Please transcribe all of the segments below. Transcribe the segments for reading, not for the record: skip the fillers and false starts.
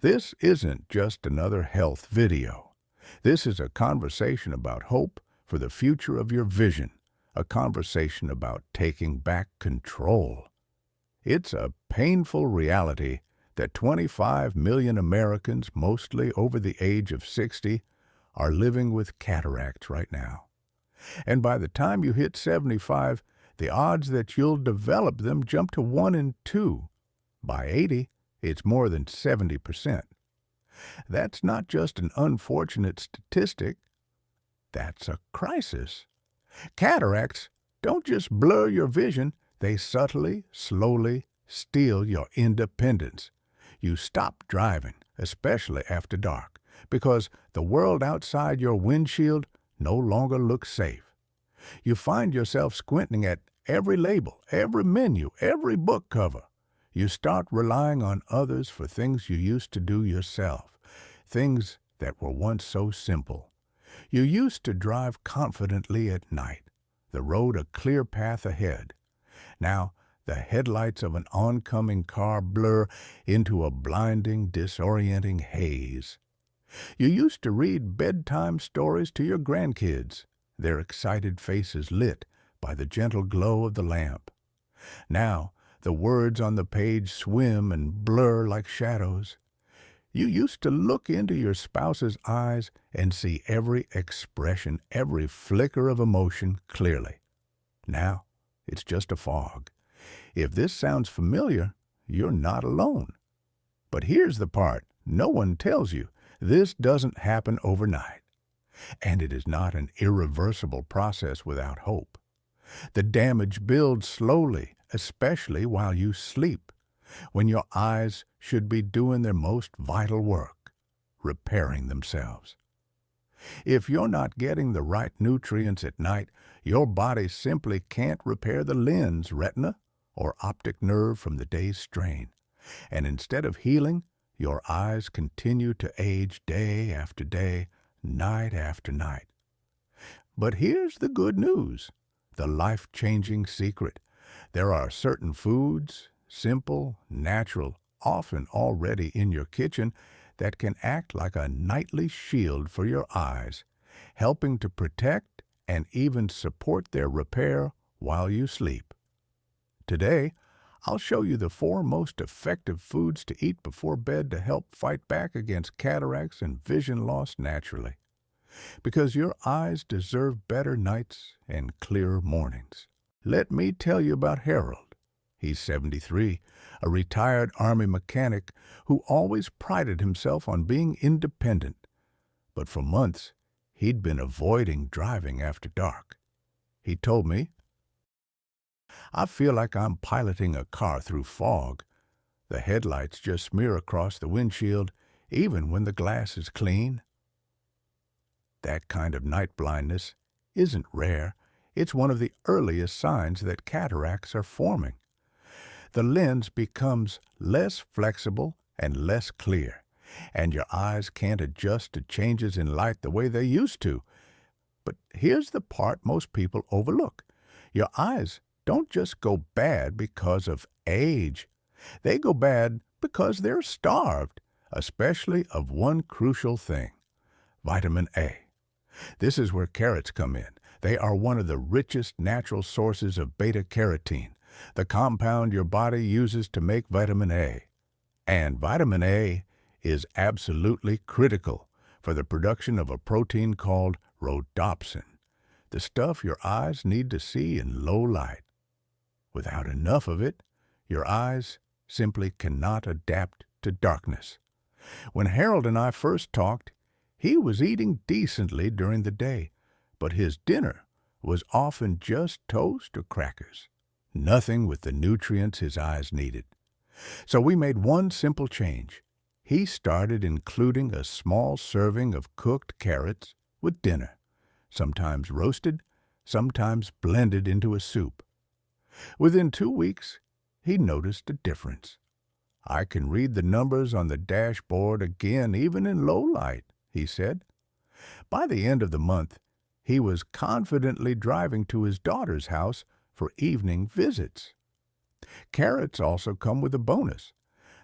This isn't just another health video. This is a conversation about hope for the future of your vision, a conversation about taking back control. It's a painful reality that 25 million Americans, mostly over the age of 60, are living with cataracts right now. And by the time you hit 75, the odds that you'll develop them jump to 1 in 2. By 80, it's more than 70%. That's not just an unfortunate statistic, that's a crisis. Cataracts don't just blur your vision, they subtly, slowly steal your independence. You stop driving, especially after dark, because the world outside your windshield no longer looks safe. You find yourself squinting at every label, every menu, every book cover. You start relying on others for things you used to do yourself, things that were once so simple. You used to drive confidently at night, the road a clear path ahead. Now, the headlights of an oncoming car blur into a blinding, disorienting haze. You used to read bedtime stories to your grandkids, their excited faces lit by the gentle glow of the lamp. Now, the words on the page swim and blur like shadows. You used to look into your spouse's eyes and see every expression, every flicker of emotion clearly. Now, it's just a fog. If this sounds familiar, you're not alone. But here's the part no one tells you. This doesn't happen overnight. And it is not an irreversible process without hope. The damage builds slowly, especially while you sleep, when your eyes should be doing their most vital work, repairing themselves. If you're not getting the right nutrients at night, your body simply can't repair the lens, retina, or optic nerve from the day's strain. And instead of healing, your eyes continue to age day after day, night after night. But here's the good news, the life-changing secret. There are certain foods, simple, natural, often already in your kitchen, that can act like a nightly shield for your eyes, helping to protect and even support their repair while you sleep. Today, I'll show you the 4 most effective foods to eat before bed to help fight back against cataracts and vision loss naturally. Because your eyes deserve better nights and clearer mornings. Let me tell you about Harold. He's 73, a retired Army mechanic who always prided himself on being independent. But for months, he'd been avoiding driving after dark. He told me, "I feel like I'm piloting a car through fog. The headlights just smear across the windshield, even when the glass is clean." That kind of night blindness isn't rare. It's one of the earliest signs that cataracts are forming. The lens becomes less flexible and less clear, and your eyes can't adjust to changes in light the way they used to. But here's the part most people overlook. Your eyes don't just go bad because of age. They go bad because they're starved, especially of one crucial thing, vitamin A. This is where carrots come in. They are one of the richest natural sources of beta-carotene, the compound your body uses to make vitamin A. And vitamin A is absolutely critical for the production of a protein called rhodopsin, the stuff your eyes need to see in low light. Without enough of it, your eyes simply cannot adapt to darkness. When Harold and I first talked, he was eating decently during the day, but his dinner was often just toast or crackers, nothing with the nutrients his eyes needed. So we made one simple change. He started including a small serving of cooked carrots with dinner, sometimes roasted, sometimes blended into a soup. Within 2 weeks, he noticed a difference. "I can read the numbers on the dashboard again, even in low light," he said. By the end of the month, he was confidently driving to his daughter's house for evening visits. Carrots also come with a bonus.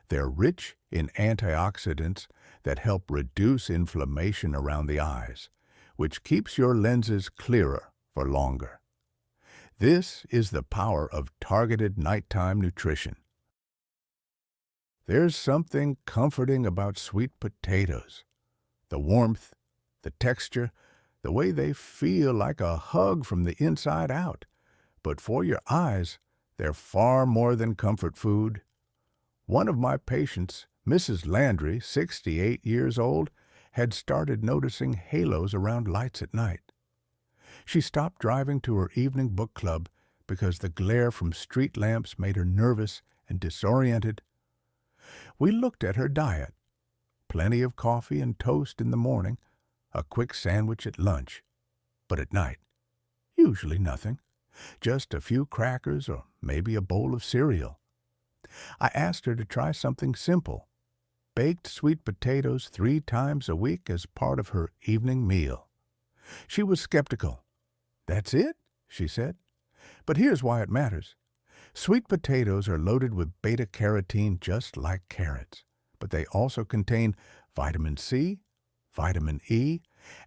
They're rich in antioxidants that help reduce inflammation around the eyes, which keeps your lenses clearer for longer. This is the power of targeted nighttime nutrition. There's something comforting about sweet potatoes. The warmth, the texture, the way they feel like a hug from the inside out. But for your eyes, they're far more than comfort food. One of my patients, Mrs. Landry, 68 years old, had started noticing halos around lights at night. She stopped driving to her evening book club because the glare from street lamps made her nervous and disoriented. We looked at her diet. Plenty of coffee and toast in the morning, a quick sandwich at lunch. But at night, usually nothing. Just a few crackers or maybe a bowl of cereal. I asked her to try something simple. Baked sweet potatoes 3 times a week as part of her evening meal. She was skeptical. "That's it?" she said. "But here's why it matters. Sweet potatoes are loaded with beta-carotene just like carrots, but they also contain vitamin C, vitamin E,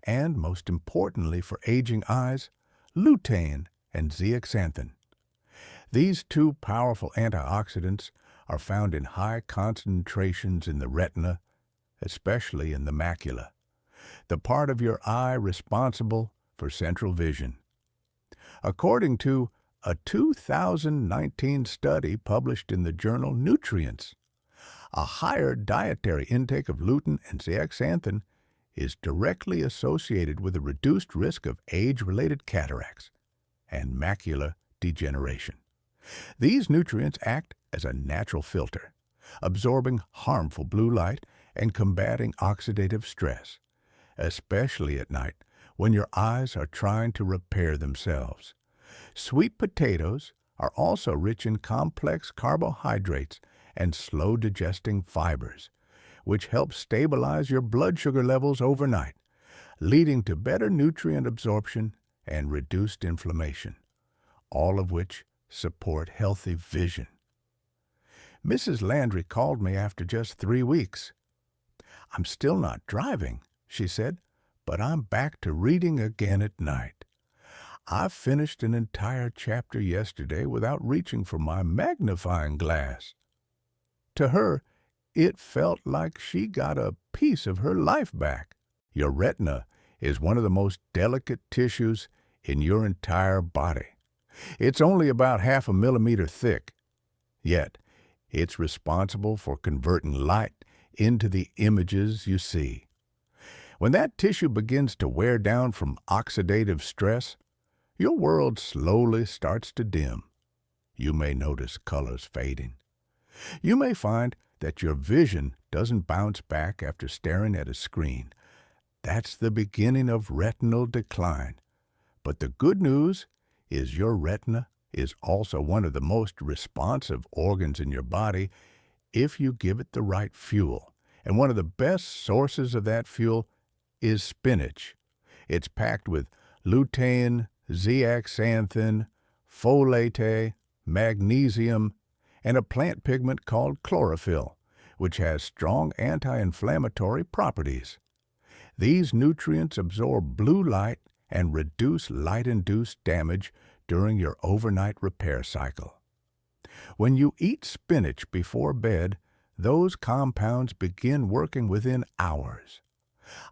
and most importantly for aging eyes, lutein and zeaxanthin. These 2 powerful antioxidants are found in high concentrations in the retina, especially in the macula, the part of your eye responsible for central vision. According to a 2019 study published in the journal Nutrients, a higher dietary intake of lutein and zeaxanthin is directly associated with a reduced risk of age-related cataracts and macular degeneration. These nutrients act as a natural filter, absorbing harmful blue light and combating oxidative stress, especially at night when your eyes are trying to repair themselves. Sweet potatoes are also rich in complex carbohydrates and slow-digesting fibers, which help stabilize your blood sugar levels overnight, leading to better nutrient absorption and reduced inflammation, all of which support healthy vision. Mrs. Landry called me after just 3 weeks. "I'm still not driving," she said, "but I'm back to reading again at night. I finished an entire chapter yesterday without reaching for my magnifying glass." To her, it felt like she got a piece of her life back. Your retina is one of the most delicate tissues in your entire body. It's only about 0.5 millimeter thick, yet it's responsible for converting light into the images you see. When that tissue begins to wear down from oxidative stress, your world slowly starts to dim. You may notice colors fading. You may find that your vision doesn't bounce back after staring at a screen. That's the beginning of retinal decline. But the good news is your retina is also one of the most responsive organs in your body if you give it the right fuel. And one of the best sources of that fuel is spinach. It's packed with lutein, zeaxanthin, folate, magnesium, and a plant pigment called chlorophyll, which has strong anti-inflammatory properties. These nutrients absorb blue light and reduce light-induced damage during your overnight repair cycle. When you eat spinach before bed, those compounds begin working within hours.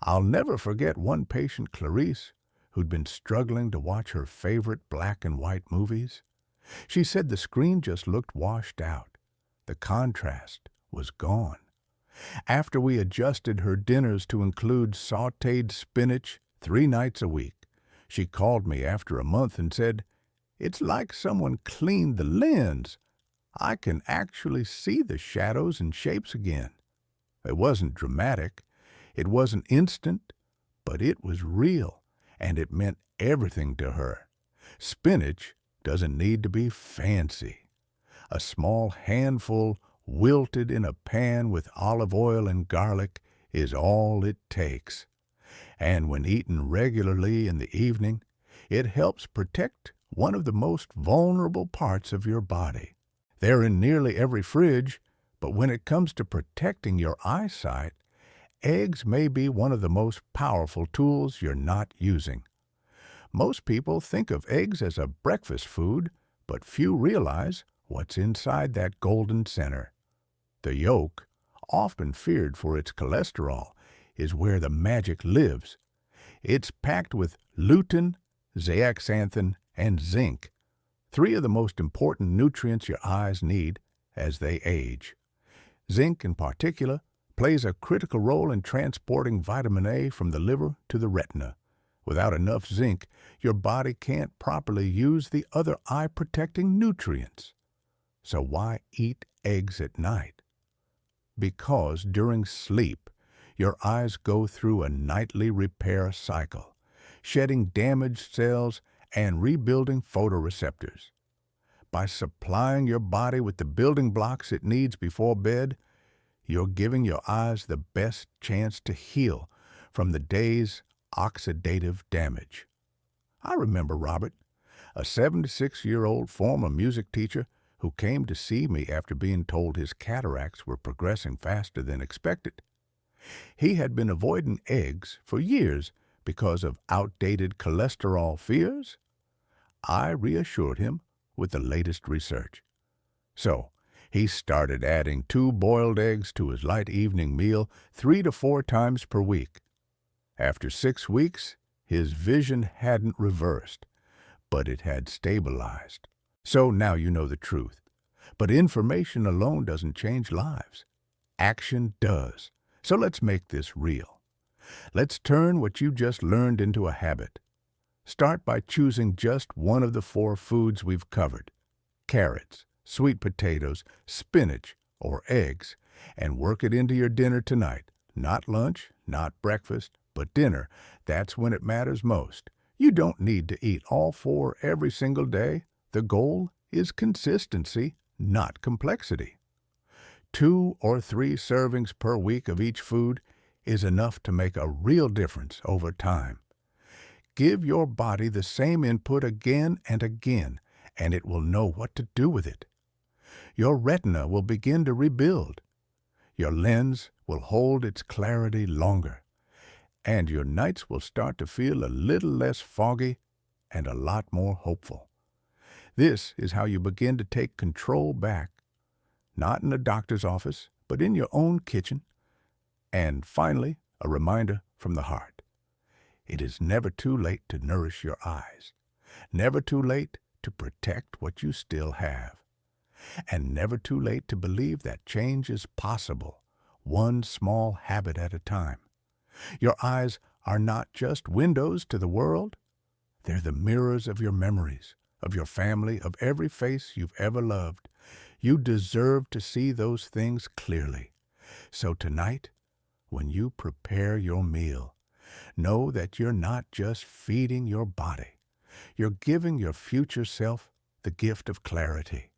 I'll never forget one patient, Clarice, who'd been struggling to watch her favorite black and white movies. She said the screen just looked washed out. The contrast was gone. After we adjusted her dinners to include sautéed spinach 3 nights a week, she called me after a month and said, "It's like someone cleaned the lens. I can actually see the shadows and shapes again." It wasn't dramatic. It wasn't instant, but it was real, and it meant everything to her. Spinach doesn't need to be fancy. A small handful wilted in a pan with olive oil and garlic is all it takes. And when eaten regularly in the evening, it helps protect one of the most vulnerable parts of your body. They're in nearly every fridge, But when it comes to protecting your eyesight, eggs may be one of the most powerful tools you're not using. Most people think of eggs as a breakfast food, but few realize what's inside that golden center. The yolk, often feared for its cholesterol, is where the magic lives. It's packed with lutein, zeaxanthin, and zinc, three of the most important nutrients your eyes need as they age. Zinc, in particular, plays a critical role in transporting vitamin A from the liver to the retina. Without enough zinc, your body can't properly use the other eye-protecting nutrients. So why eat eggs at night? Because during sleep, your eyes go through a nightly repair cycle, shedding damaged cells and rebuilding photoreceptors. By supplying your body with the building blocks it needs before bed, you're giving your eyes the best chance to heal from the day's oxidative damage. I remember Robert, a 76-year-old former music teacher who came to see me after being told his cataracts were progressing faster than expected. He had been avoiding eggs for years because of outdated cholesterol fears. I reassured him with the latest research. So, he started adding 2 boiled eggs to his light evening meal 3 to 4 times per week. After 6 weeks, his vision hadn't reversed, but it had stabilized. So now you know the truth. But information alone doesn't change lives. Action does. So let's make this real. Let's turn what you just learned into a habit. Start by choosing just one of the 4 foods we've covered: carrots, sweet potatoes, spinach, or eggs, and work it into your dinner tonight. Not lunch, not breakfast, but dinner. That's when it matters most. You don't need to eat all 4 every single day. The goal is consistency, not complexity. 2 or 3 servings per week of each food is enough to make a real difference over time. Give your body the same input again and again, and it will know what to do with it. Your retina will begin to rebuild. Your lens will hold its clarity longer, and your nights will start to feel a little less foggy and a lot more hopeful. This is how you begin to take control back, not in a doctor's office, but in your own kitchen. And finally, a reminder from the heart. It is never too late to nourish your eyes, never too late to protect what you still have, and never too late to believe that change is possible, one small habit at a time. Your eyes are not just windows to the world. They're the mirrors of your memories, of your family, of every face you've ever loved. You deserve to see those things clearly. So tonight, when you prepare your meal, know that you're not just feeding your body. You're giving your future self the gift of clarity.